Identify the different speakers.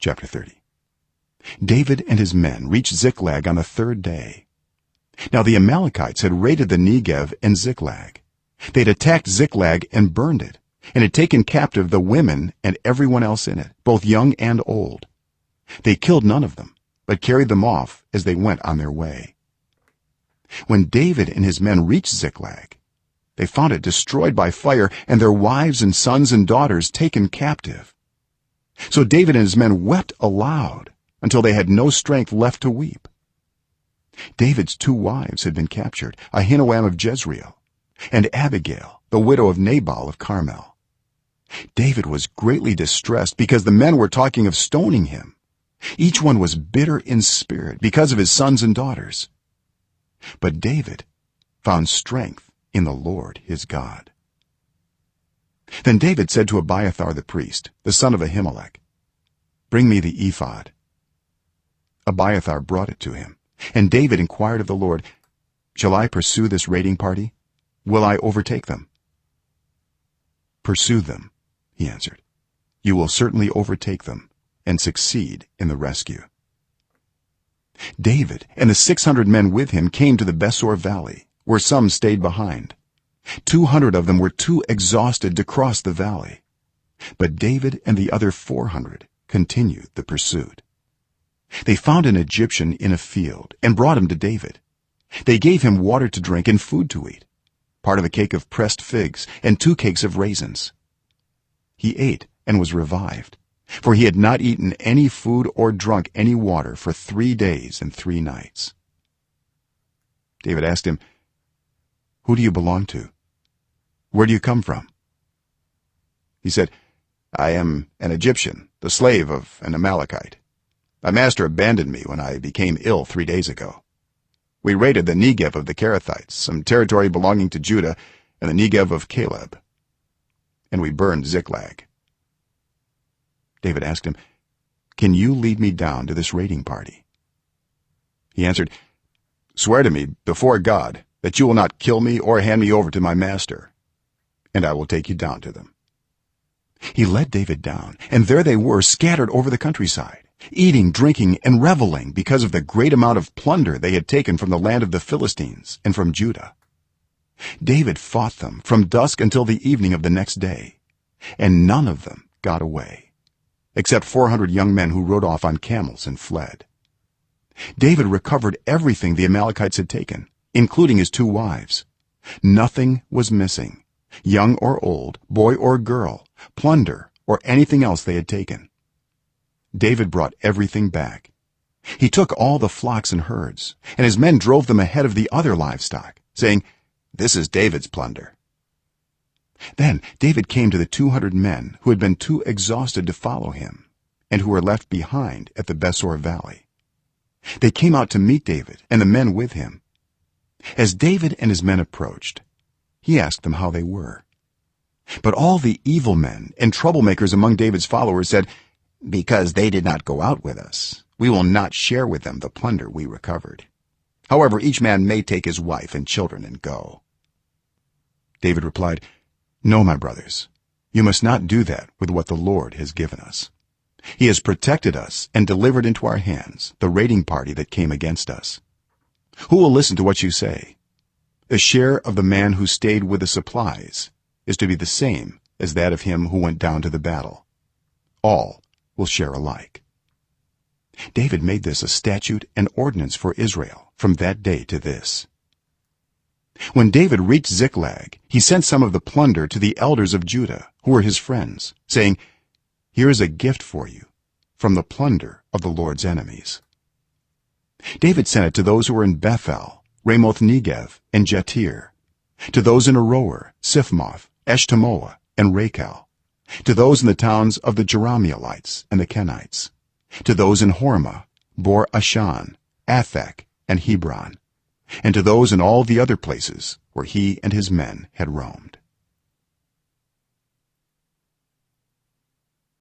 Speaker 1: Chapter 30. David and his men reached Ziklag on the third day. Now the Amalekites had raided the Negev and Ziklag. They had attacked Ziklag and burned it, and had taken captive the women and everyone else in it, both young and old. They killed none of them, but carried them off as they went on their way. When David and his men reached Ziklag, they found it destroyed by fire, and their wives and sons and daughters taken captive. So David and his men wept aloud until they had no strength left to weep. David's 2 wives had been captured, Ahinoam of Jezreel and Abigail, the widow of Nabal of Carmel. David was greatly distressed because the men were talking of stoning him. Each one was bitter in spirit because of his sons and daughters. But David found strength in the Lord his God. Then David said to Abiathar the priest, the son of Ahimelech, "Bring me the ephod." Abiathar brought it to him, and David inquired of the Lord, "Shall I pursue this raiding party? Will I overtake them?" "Pursue them," he answered. "You will certainly overtake them and succeed in the rescue." David and the 600 men with him came to the Besor valley, where some stayed behind. 200 of them were too exhausted to cross the valley, but David and the other 400 continued the pursuit. They found an Egyptian in a field and brought him to David. They gave him water to drink and food to eat, part of a cake of pressed figs and 2 cakes of raisins. He ate and was revived, for he had not eaten any food or drunk any water for 3 days and 3 nights. David asked him, "Who do you belong to? Where do you come from?" He said, "I am an Egyptian, the slave of an Amalekite. My master abandoned me when I became ill 3 days ago. We raided the Negev of the Kerethites, some territory belonging to Judah, and the Negev of Caleb, and we burned Ziklag." David asked him, "Can you lead me down to this raiding party?" He answered, "Swear to me before God that you will not kill me or hand me over to my master, and I will take you down to them." He led David down, and there they were, scattered over the countryside, eating, drinking, and reveling because of the great amount of plunder they had taken from the land of the Philistines and from Judah. David fought them from dusk until the evening of the next day, and none of them got away, except 400 young men who rode off on camels and fled. David recovered everything the Amalekites had taken, including his 2 wives. Nothing was missing, young or old, boy or girl, plunder or anything else they had taken. David brought everything back. He took all the flocks and herds, and his men drove them ahead of the other livestock, saying, "This is David's plunder." Then David came to the 200 men who had been too exhausted to follow him and who were left behind at the Besor valley. They came out to meet David and the men with him. As David and his men approached, he asked them how they were. But all the evil men and troublemakers among David's followers said, "Because they did not go out with us, we will not share with them the plunder we recovered. However, each man may take his wife and children and go." David replied, "No, my brothers, you must not do that with what the Lord has given us. He has protected us and delivered into our hands the raiding party that came against us. Who will listen to what you say? The share of the man who stayed with the supplies is to be the same as that of him who went down to the battle. All will share alike." David made this a statute and ordinance for Israel from that day to this. When David reached Ziklag, he sent some of the plunder to the elders of Judah, who were his friends, saying, "Here is a gift for you from the plunder of the Lord's enemies." David sent it to those who were in Bethel, Ramoth Negev, and Jatir, to those in Aroer, Siphmoth, Eshtemoa, and Rachel, to those in the towns of the Jerahmeelites and the Kenites, to those in Hormah, Bor Ashan, Athak, and Hebron, and to those in all the other places where he and his men had roamed.